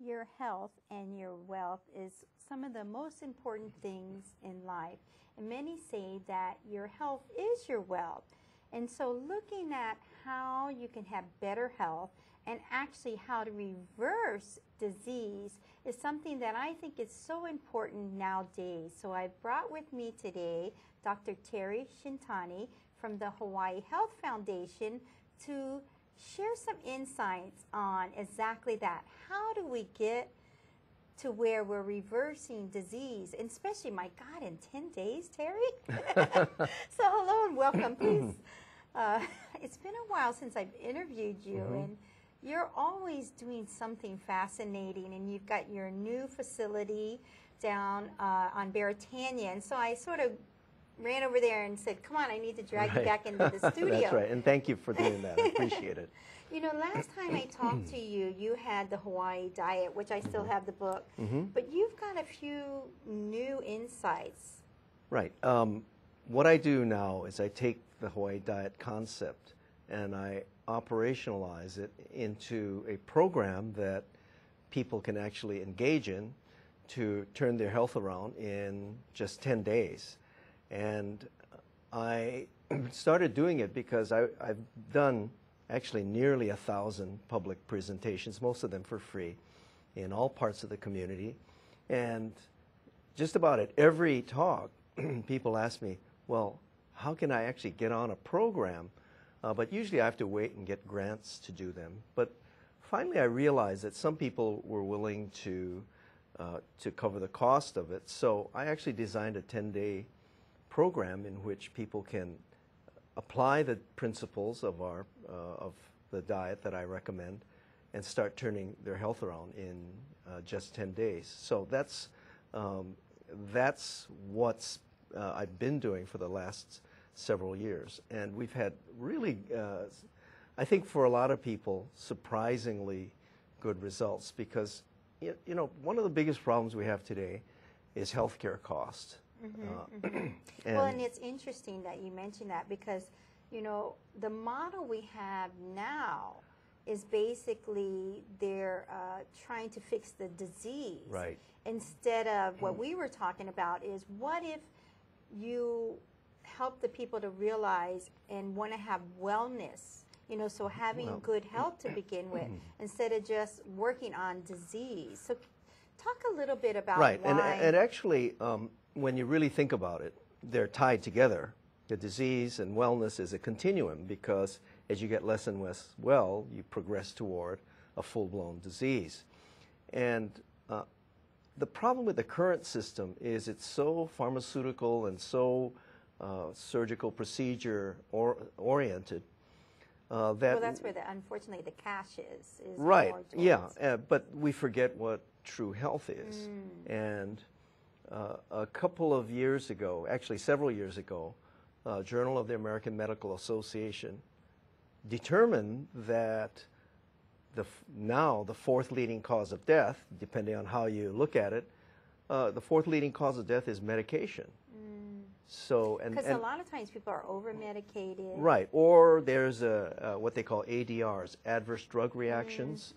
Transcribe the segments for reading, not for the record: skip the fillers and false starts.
Your health and your wealth is some of the most important things in life. And many say that your health is your wealth. And so looking at how you can have better health and actually how to reverse disease is something that I think is so important nowadays. So I brought with me today Dr. Terry Shintani from the Hawaii Health Foundation to share some insights on exactly that. How do we get to where we're reversing disease, and especially, my God, in 10 days, Terry? So hello and welcome, please. It's been a while since I've interviewed you, and you're always doing something fascinating, and you've got your new facility down on Baratania, and so I sort of ran over there and said, come on, I need to drag you back into the studio. That's right, and thank you for doing that. I appreciate it. You know, last time I talked to you, you had the Hawaii Diet, which I still have the book, but you've got a few new insights. Right. What I do now is I take the Hawaii Diet concept and I operationalize it into a program that people can actually engage in to turn their health around in just 10 days. And I started doing it because I've done actually nearly 1,000 public presentations, most of them for free, in all parts of the community. And just about at every talk, people ask me, well, how can I actually get on a program? But usually I have to wait and get grants to do them. But finally I realized that some people were willing to cover the cost of it. So I actually designed a 10-day program in which people can apply the principles of the diet that I recommend and start turning their health around in just 10 days. So that's what I've been doing for the last several years, and we've had really, I think for a lot of people, surprisingly good results, because you know, one of the biggest problems we have today is healthcare cost. Well, and it's interesting that you mentioned that, because you know, the model we have now is basically they're trying to fix the disease, right, instead of what we were talking about is what if you help the people to realize and want to have wellness, you know, so having good health to begin with instead of just working on disease. So talk a little bit about why. And actually, when you really think about it, they're tied together. The disease and wellness is a continuum, because as you get less and less well, you progress toward a full-blown disease. And the problem with the current system is it's so pharmaceutical and so surgical procedure oriented that... Well, that's where, unfortunately, the cash is right, more towards. yeah, but we forget what true health is. And a couple of years ago, actually several years ago, Journal of the American Medical Association determined that now the fourth leading cause of death, depending on how you look at it, the fourth leading cause of death is medication. So, because a lot of times people are over-medicated. Right, or there's what they call ADRs, adverse drug reactions,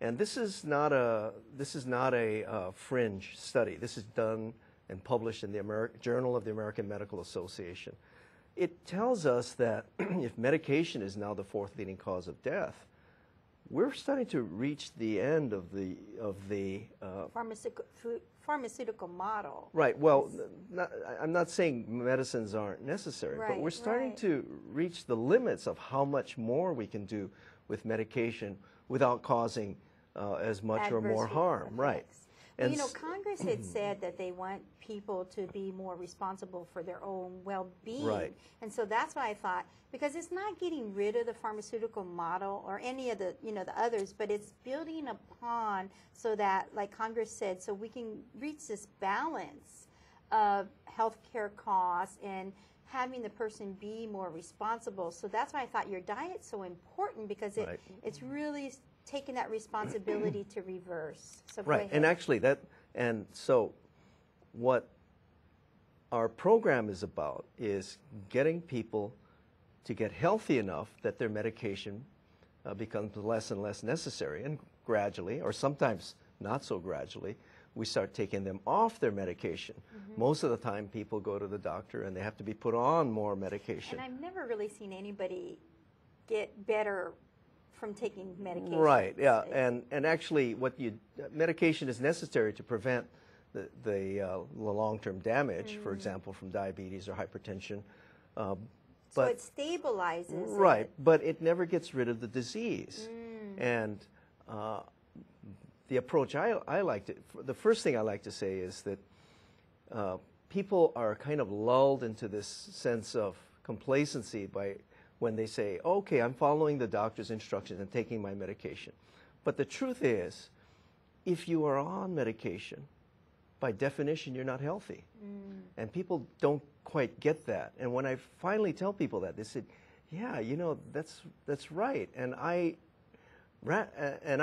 and this is not a fringe study. This is done and published in the Journal of the American Medical Association. It tells us that if medication is now the fourth leading cause of death, we're starting to reach the end of the pharmaceutical model. Right. Well, I'm not saying medicines aren't necessary, but we're starting to reach the limits of how much more we can do with medication without causing as much adverse or more harm. Effects. Right. Well, you know, Congress had said that they want people to be more responsible for their own well-being. Right. And so that's why I thought, because it's not getting rid of the pharmaceutical model or any of the, you know, the others, but it's building upon so that, like Congress said, so we can reach this balance of healthcare costs and having the person be more responsible. So that's why I thought your diet's so important, because it's really taking that responsibility to reverse. So right, and actually so what our program is about is getting people to get healthy enough that their medication becomes less and less necessary, and gradually, or sometimes not so gradually, we start taking them off their medication. Most of the time people go to the doctor and they have to be put on more medication. And I've never really seen anybody get better from taking medication. Right, yeah, and actually medication is necessary to prevent the long-term damage, for example, from diabetes or hypertension. So it stabilizes right, it. but it never gets rid of the disease. And the approach the first thing I like to say is that people are kind of lulled into this sense of complacency when they say, okay, I'm following the doctor's instructions and taking my medication. But the truth is, if you are on medication, by definition, you're not healthy. And people don't quite get that. And when I finally tell people that, they said, yeah, you know, that's right. And I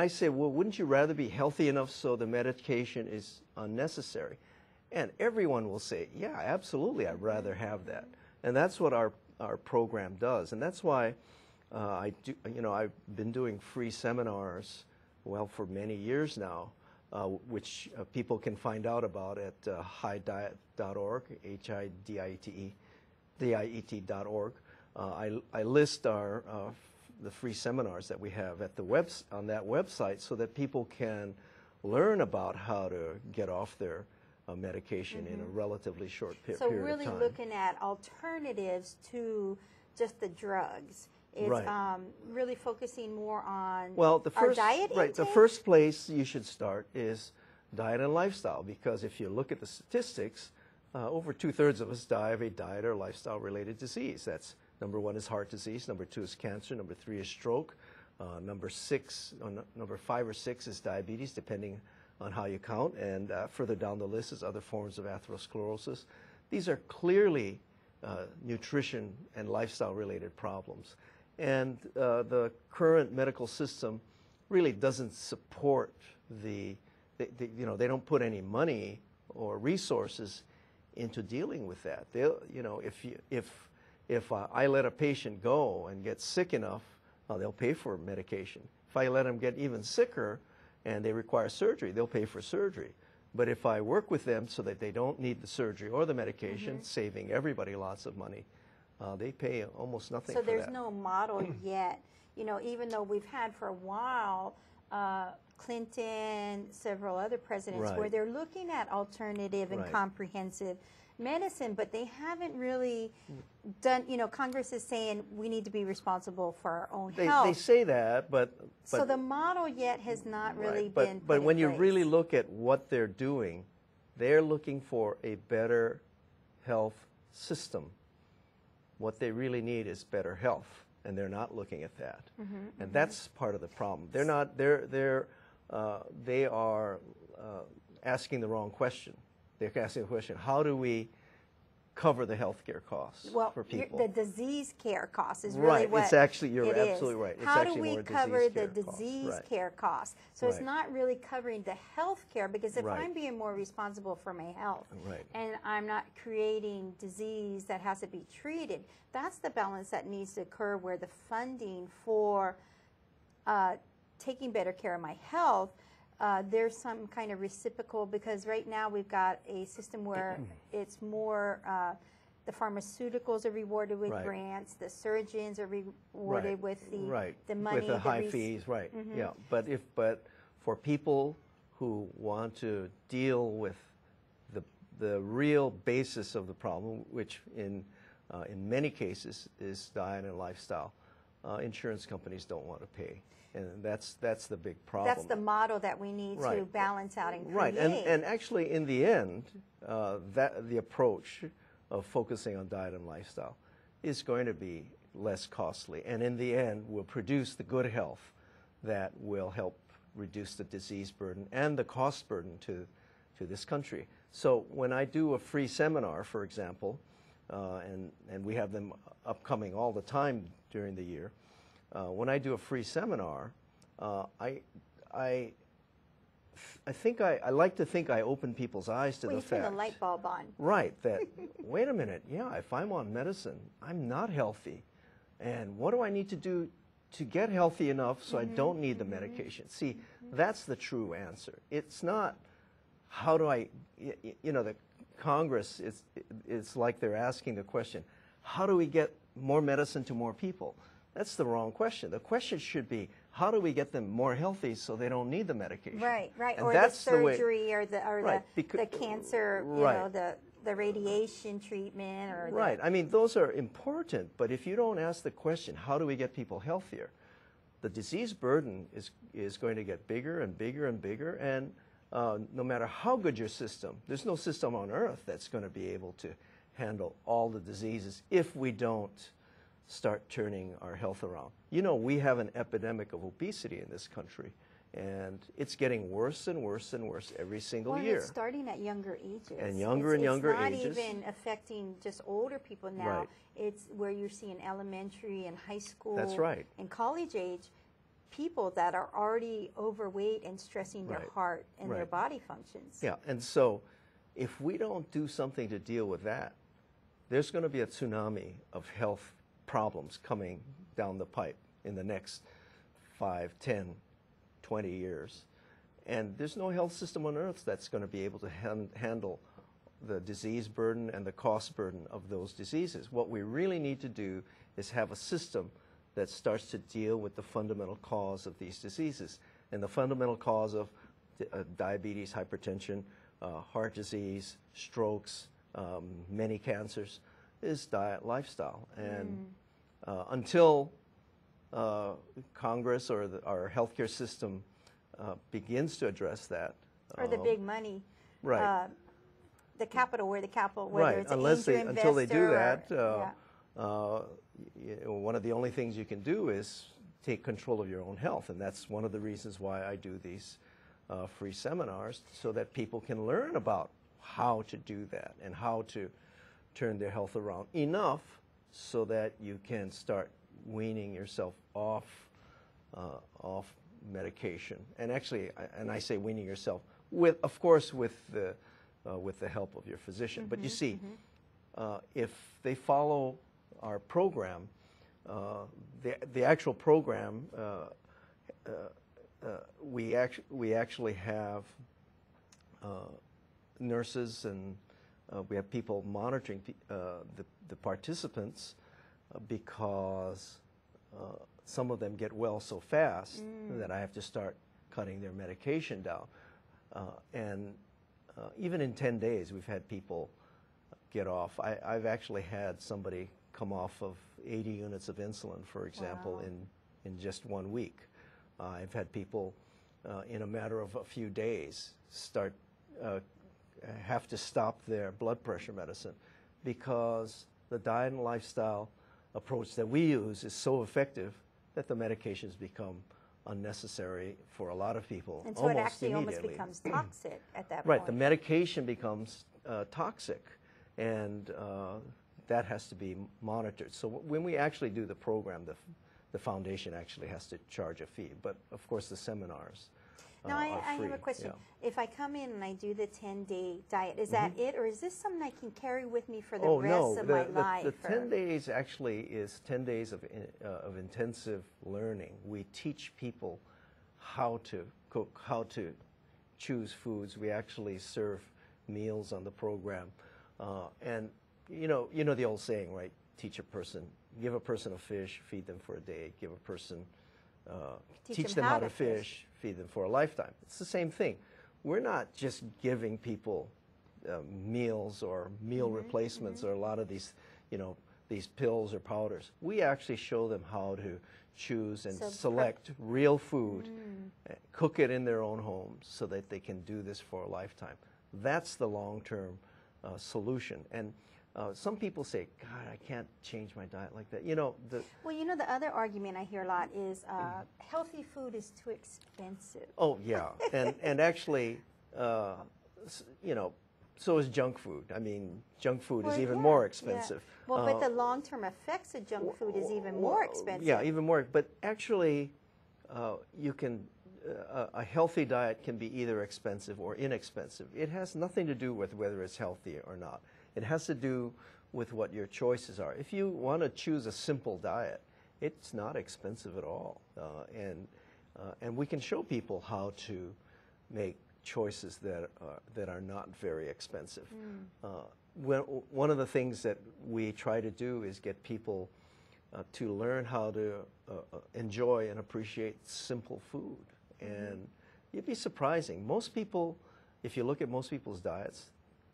say, well, wouldn't you rather be healthy enough so the medication is unnecessary? And everyone will say, yeah, absolutely, I'd rather have that. And that's what our program does. And that's why I've been doing free seminars, well, for many years now, which people can find out about at hidiet.org, HIDIET.org. I list the free seminars that we have at on that website so that people can learn about how to get off their medication in a relatively short period of time. So really looking at alternatives to just the drugs. It's really focusing more on our diet intake? The first place you should start is diet and lifestyle, because if you look at the statistics, over 2/3 of us die of a diet or lifestyle-related disease. That's number 1 is heart disease, number 2 is cancer, number 3 is stroke, number 5 or 6 is diabetes, depending on how you count, and further down the list is other forms of atherosclerosis. These are clearly nutrition and lifestyle-related problems. And the current medical system really doesn't support they don't put any money or resources into dealing with that. If I let a patient go and get sick enough, they'll pay for medication. If I let them get even sicker and they require surgery, they'll pay for surgery. But if I work with them so that they don't need the surgery or the medication, saving everybody lots of money, they pay almost nothing for that. So there's no model yet, even though we've had for a while Clinton, several other presidents, where they're looking at alternative and comprehensive medicine, but they haven't really done, Congress is saying we need to be responsible for our own health. They say that, but so the model yet has not really been But when you place. really look at what they're doing, they're looking for a better health system. What they really need is better health, and they're not looking at that. And that's part of the problem. They're not. They are asking the wrong question. They're asking the question: how do we cover the health care costs for people? The disease care cost is really what it's actually, you're it absolutely is. right. It's How actually do we more cover the disease disease costs. care costs? So it's not really covering the health care, because if I'm being more responsible for my health and I'm not creating disease that has to be treated, that's the balance that needs to occur, where the funding for taking better care of my health, there's some kind of reciprocal, because right now we've got a system where it's more the pharmaceuticals are rewarded with grants, the surgeons are rewarded with the money, with the high fees, yeah. But for people who want to deal with the real basis of the problem, which in many cases is diet and lifestyle, insurance companies don't want to pay. And that's the big problem. That's the model that we need to balance out and create. Right, and actually in the end, the approach of focusing on diet and lifestyle is going to be less costly, and in the end will produce the good health that will help reduce the disease burden and the cost burden to this country. So when I do a free seminar, for example, and we have them upcoming all the time during the year, when I do a free seminar, I like to think I open people's eyes to the fact. You turn the light bulb on. Right, that, wait a minute, if I'm on medicine, I'm not healthy. And what do I need to do to get healthy enough so I don't need the medication. See, that's the true answer. It's not how do I, the Congress, it's like they're asking the question, how do we get more medicine to more people? That's the wrong question. The question should be, how do we get them more healthy so they don't need the medication? Right. And or that's the surgery or the cancer, right. The radiation treatment or right. I mean, those are important, but if you don't ask the question, how do we get people healthier? The disease burden is going to get bigger and bigger and bigger, and no matter how good your system, there's no system on earth that's going to be able to handle all the diseases if we don't start turning our health around. You know, we have an epidemic of obesity in this country, and it's getting worse and worse and worse every single year. It's starting at younger ages. And younger ages. It's not even affecting just older people now. Right. It's where you're seeing elementary and high school That's right. and college age people that are already overweight and stressing their Right. heart and their Right. body functions. Yeah, and so if we don't do something to deal with that, there's going to be a tsunami of health problems coming down the pipe in the next 5, 10, 20 years. And there's no health system on earth that's going to be able to handle the disease burden and the cost burden of those diseases. What we really need to do is have a system that starts to deal with the fundamental cause of these diseases. And the fundamental cause of diabetes, hypertension, heart disease, strokes, many cancers, is diet, lifestyle. And until Congress or our healthcare system begins to address that, Or the big money. right, The capital, whether right, it's an until they do that, yeah. One of the only things you can do is take control of your own health, and that's one of the reasons why I do these free seminars, so that people can learn about how to do that and how to turn their health around enough so that you can start weaning yourself off medication. And actually, I say weaning yourself of course, with the help of your physician. But you see, if they follow our program, the actual program, we actually have nurses, and we have people monitoring the participants, because some of them get well so fast that I have to start cutting their medication down. And even in 10 days, we've had people get off. I've actually had somebody come off of 80 units of insulin, for example, Wow. in just 1 week. I've had people in a matter of a few days have to stop their blood pressure medicine, because the diet and lifestyle approach that we use is so effective that the medications become unnecessary for a lot of people. And so it almost actually almost immediately. becomes toxic at that Right, point. the medication becomes toxic, and that has to be monitored. So when we actually do the program, the foundation actually has to charge a fee. But of course, the seminars Now, are I free. have a question. Yeah. If I come in and I do the 10-day diet, is that it, or is this something I can carry with me for the Oh, rest no, of my life? the 10 days actually is 10 days of intensive learning. We teach people how to cook, how to choose foods. We actually serve meals on the program. And you know the old saying, right? Give a person a fish, feed them for a day. Give a person, teach them how to fish, feed them for a lifetime. It's the same thing. We're not just giving people meals or meal replacements or a lot of these, these pills or powders. We actually show them how to choose and select real food, cook it in their own homes so that they can do this for a lifetime. That's the long-term solution. And some people say, God, I can't change my diet like that. The other argument I hear a lot is healthy food is too expensive. Oh, yeah. And actually, so is junk food. I mean, junk food is even more expensive. Yeah. Well, but the long-term effects of junk food is even more expensive. Yeah, even more. But actually, a healthy diet can be either expensive or inexpensive. It has nothing to do with whether it's healthy or not. It has to do with what your choices are. If you want to choose a simple diet it's not expensive at all. And we can show people how to make choices that are not very expensive. One of the things that we try to do is get people to learn how to enjoy and appreciate simple food. And you'd be surprising. Most people, if you look at most people's diets,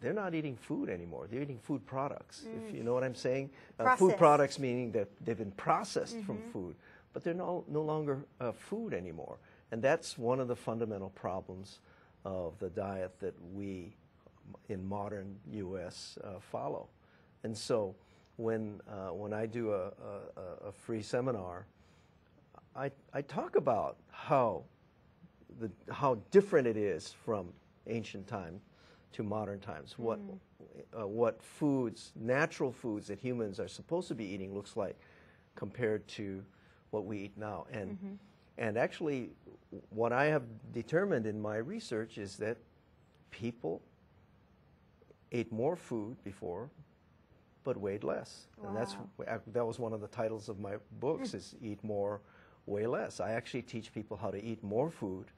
they're not eating food anymore. They're eating food products, if you know what I'm saying. Food products meaning that they've been processed from food, but they're no longer food anymore. And that's one of the fundamental problems of the diet that we in modern U.S. Follow. And so when I do a free seminar, I talk about how different it is from ancient time to modern times. What foods, natural foods that humans are supposed to be eating looks like compared to what we eat now. And actually, what I have determined in my research is that people ate more food before, but weighed less. Wow. And that was one of the titles of my books, is Eat More, Weigh Less. I actually teach people how to eat more food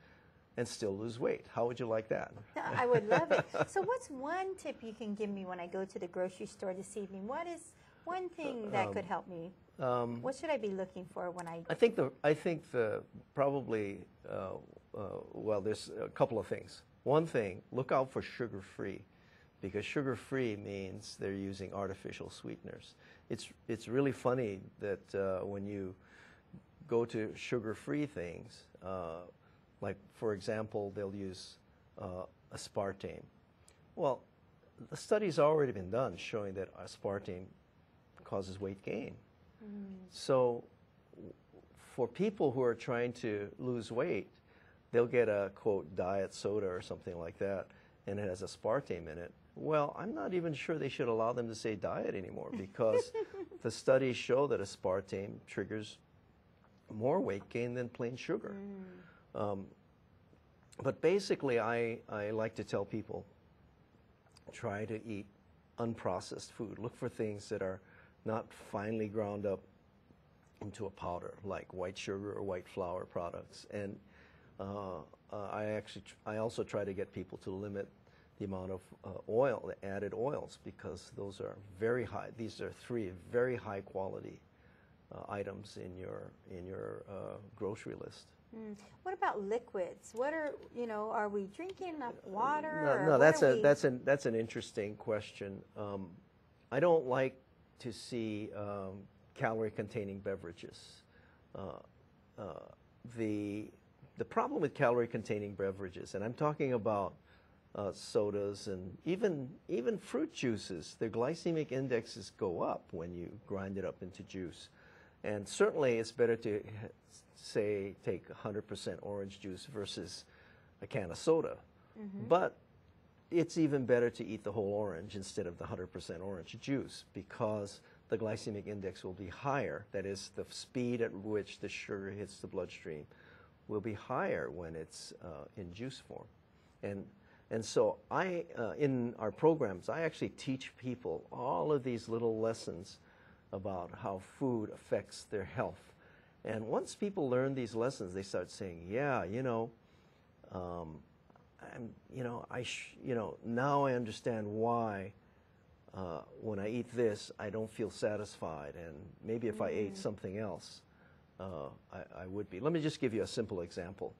and still lose weight. How would you like that? I would love it. So what's one tip you can give me when I go to the grocery store this evening? What is one thing that could help me? What should I be looking for when I... I think the probably, well, there's a couple of things. One thing, look out for sugar-free, because sugar-free means they're using artificial sweeteners. It's really funny that when you go to sugar-free things, like, for example, they'll use aspartame. Well, the study's already been done showing that aspartame causes weight gain. So for people who are trying to lose weight, they'll get a, quote, diet soda or something like that, and it has aspartame in it. Well, I'm not even sure they should allow them to say diet anymore, because the studies show that aspartame triggers more weight gain than plain sugar. But basically, I like to tell people, try to eat unprocessed food. Look for things that are not finely ground up into a powder, like white sugar or white flour products. And I also try to get people to limit the amount of oil, the added oils, because those are very high. These are 3 very high quality items in your grocery list. What about liquids? What are we drinking enough water? No, that's an interesting question. I don't like to see calorie-containing beverages. The problem with calorie-containing beverages, and I'm talking about sodas and even fruit juices, their glycemic indexes go up when you grind it up into juice. And certainly it's better to, say, take 100% orange juice versus a can of soda. But it's even better to eat the whole orange instead of the 100% orange juice, because the glycemic index will be higher. That is, the speed at which the sugar hits the bloodstream will be higher when it's in juice form. And so in our programs, I actually teach people all of these little lessons about how food affects their health. And once people learn these lessons, they start saying, yeah, now I understand why when I eat this, I don't feel satisfied, and maybe if I ate something else, I would be. Let me just give you a simple example.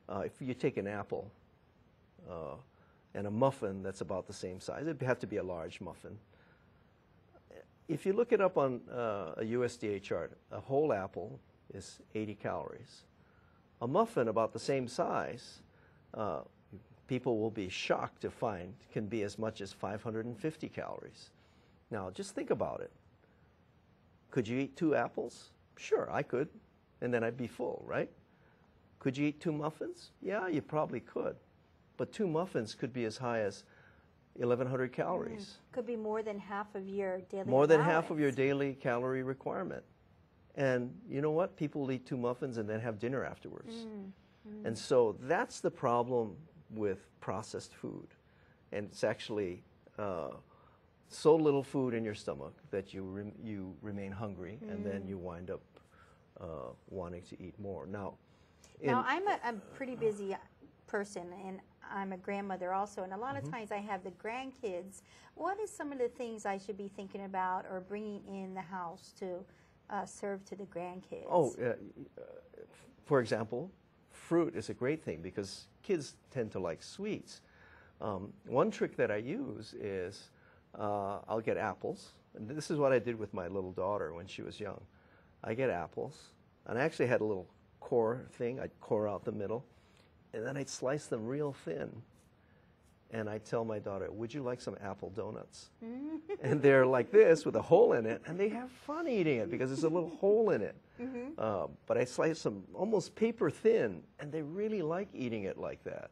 If you take an apple and a muffin that's about the same size, it'd have to be a large muffin. If you look it up on a USDA chart, a whole apple is 80 calories. A muffin about the same size, people will be shocked to find can be as much as 550 calories. Now, just think about it. Could you eat 2 apples? Sure, I could, and then I'd be full, right? Could you eat 2 muffins? Yeah, you probably could. But 2 muffins could be as high as 1,100 calories. Could be more than half of your daily More than half of your daily calorie requirement. And you know what? People will eat 2 muffins and then have dinner afterwards. And so that's the problem with processed food. And it's actually so little food in your stomach that you remain hungry, and then you wind up wanting to eat more. Now, Now, I'm a pretty busy person, and I'm a grandmother also, and a lot of times I have the grandkids. What is some of the things I should be thinking about or bringing in the house to serve to the grandkids? Oh, for example, fruit is a great thing because kids tend to like sweets. One trick that I use is I'll get apples, and this is what I did with my little daughter when she was young. I get apples, and I actually had a little core thing. I'd core out the middle, and then I'd slice them real thin. And I'd tell my daughter, would you like some apple donuts? And they're like this with a hole in it, and they have fun eating it because there's a little hole in it. But I slice them almost paper thin, and they really like eating it like that.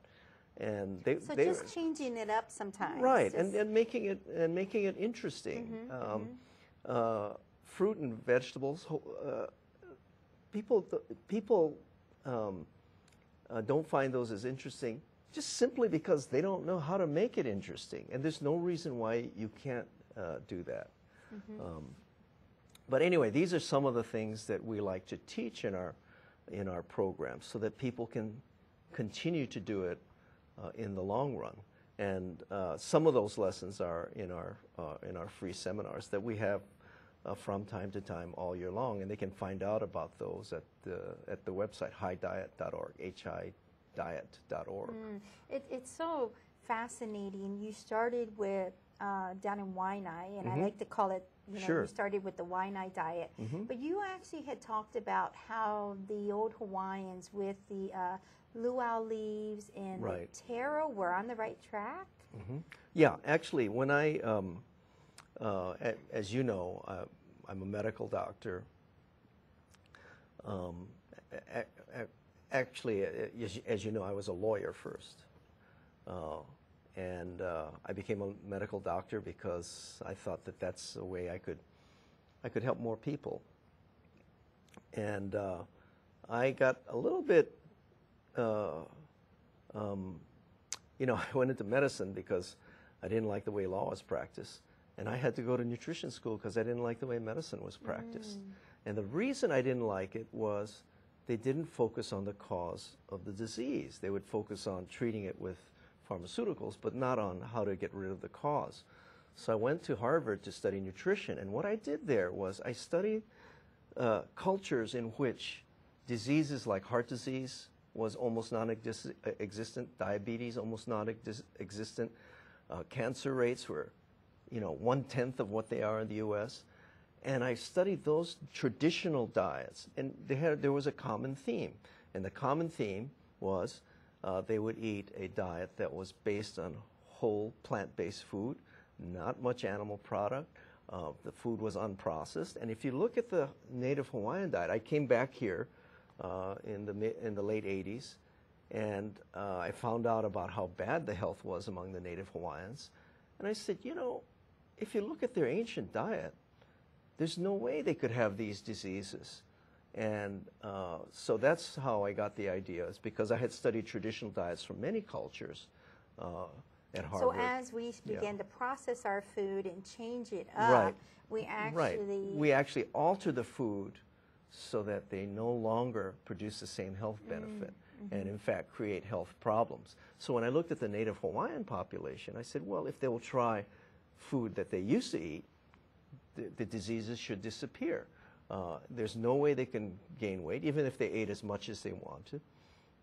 And so just changing it up sometimes. Right, and making it interesting. Fruit and vegetables. People don't find those as interesting just simply because they don't know how to make it interesting, and there's no reason why you can't do that. But anyway, these are some of the things that we like to teach in our program, so that people can continue to do it in the long run. And some of those lessons are in our free seminars that we have from time to time all year long, and they can find out about those at the website hidiet.org, hidiet.org. It's so fascinating. You started with down in Waianae, and I like to call it, you started with the Waianae diet, but you actually had talked about how the old Hawaiians with the luau leaves and the taro were on the right track? Yeah, actually, when I, as you know, I'm a medical doctor. Actually, as you know, I was a lawyer first. And I became a medical doctor because I thought that that's a way I could help more people. And I got a little bit, I went into medicine because I didn't like the way law was practiced. And I had to go to nutrition school because I didn't like the way medicine was practiced. And the reason I didn't like it was they didn't focus on the cause of the disease. They would focus on treating it with pharmaceuticals, but not on how to get rid of the cause. So I went to Harvard to study nutrition, and what I did there was I studied cultures in which diseases like heart disease was almost non-existent, diabetes almost non-existent, cancer rates were 1/10 of what they are in the U.S., and I studied those traditional diets, and there was a common theme, and the common theme was they would eat a diet that was based on whole plant-based food, not much animal product. The food was unprocessed. And if you look at the native Hawaiian diet, I came back here in the late 80s, and I found out about how bad the health was among the native Hawaiians. And I said, if you look at their ancient diet, there's no way they could have these diseases. And so that's how I got the ideas, because I had studied traditional diets from many cultures at Harvard. So as we began to process our food and change it up, we actually alter the food so that they no longer produce the same health benefit and in fact create health problems. So when I looked at the native Hawaiian population, I said, well, if they will try food that they used to eat, the diseases should disappear. There's no way they can gain weight, even if they ate as much as they wanted.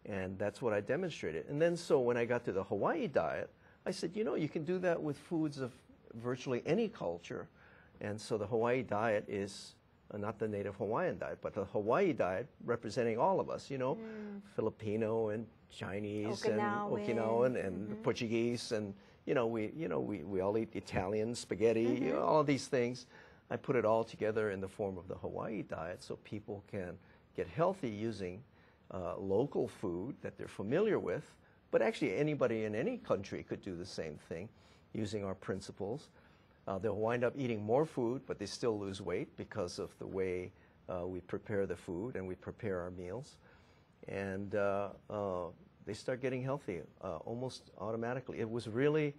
And that's what I demonstrated. And then so when I got to the Hawaii diet, I said, you can do that with foods of virtually any culture. And so the Hawaii diet is not the native Hawaiian diet, but the Hawaii diet representing all of us, Filipino and Chinese and Okinawan and Portuguese, and we all eat Italian, spaghetti, all of these things. I put it all together in the form of the Hawaii diet so people can get healthy using local food that they're familiar with, but actually anybody in any country could do the same thing using our principles. They'll wind up eating more food, but they still lose weight because of the way we prepare the food and we prepare our meals. And they start getting healthy almost automatically. It was really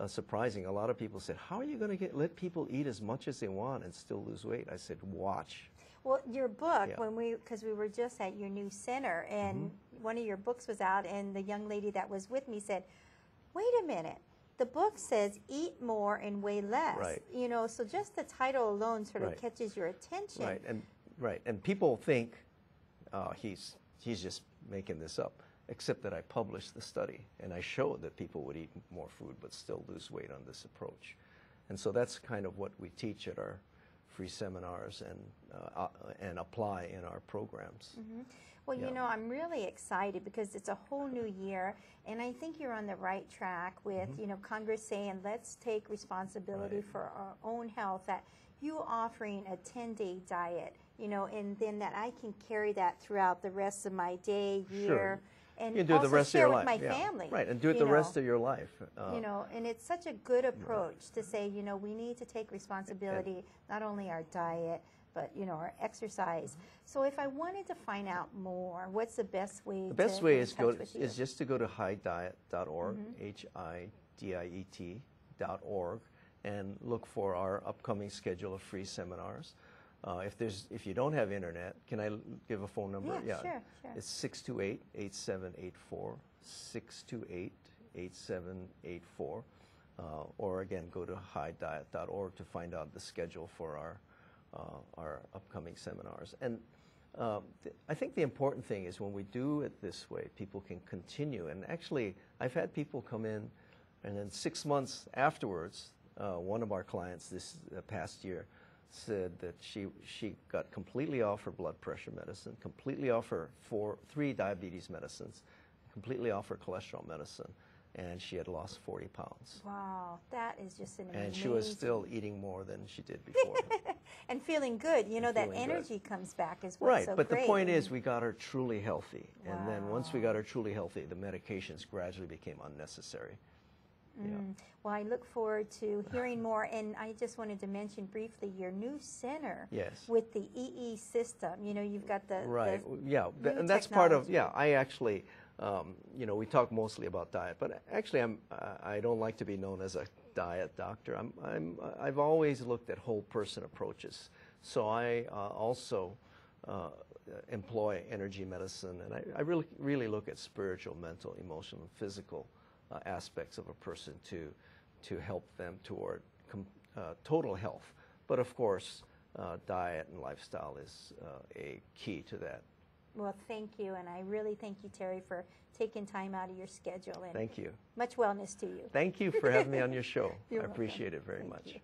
surprising. A lot of people said, how are you going to let people eat as much as they want and still lose weight? I said, watch. Well, your book, Yeah. because we were just at your new center, and one of your books was out, and the young lady that was with me said, wait a minute, the book says eat more and weigh less. Right. You know, so just the title alone sort of Right. catches your attention. Right, and people think he's just making this up, except that I published the study, and I showed that people would eat more food but still lose weight on this approach. And so that's kind of what we teach at our free seminars and apply in our programs. Well, Yeah. you know, I'm really excited because it's a whole new year, and I think you're on the right track with, you know, Congress saying let's take responsibility Right. for our own health, that you offering a 10-day diet, you know, and then that I can carry that throughout the rest of my day, year, Sure. and You can do it also the rest share of your with life. my family. Right, and do it you the know. rest of your life. You know, and it's such a good approach to say, you know, we need to take responsibility, not only our diet, but, you know, our exercise. So if I wanted to find out more, what's the best way The best to way get is in touch with you? just to go to hidiet.org, HIDIET.org, and look for our upcoming schedule of free seminars. If you don't have internet, can I give a phone number? Yeah, sure. It's 628-8784, 628-8784. Or again, go to hidiet.org to find out the schedule for our upcoming seminars. And I think the important thing is when we do it this way, people can continue. And actually, I've had people come in, and then 6 months afterwards, one of our clients this past year said that she got completely off her blood pressure medicine, completely off her 3 diabetes medicines, completely off her cholesterol medicine, and she had lost 40 pounds. Wow, that is just an amazing. And she was still eating more than she did before. And feeling good. You know, that feeling good. energy comes back as well. Right, so but great. the point is we got her truly healthy. And then once we Wow. got her truly healthy, the medications gradually became unnecessary. Yeah. Well, I look forward to hearing more. And I just wanted to mention briefly your new center Yes. with the EE system. You know, you've got the Right, the yeah, new and that's part of, technology. I actually, you know, we talk mostly about diet, but actually I don't like to be known as a diet doctor. I've always looked at whole person approaches. So I also employ energy medicine, and I really look at spiritual, mental, emotional, and physical aspects of a person to help them toward total health. But of course, diet and lifestyle is a key to that. Well, thank you. And I really thank you, Terry, for taking time out of your schedule. And Thank you. much wellness to you. Thank you for having me on your show. You're I welcome. appreciate it very Thank much. you.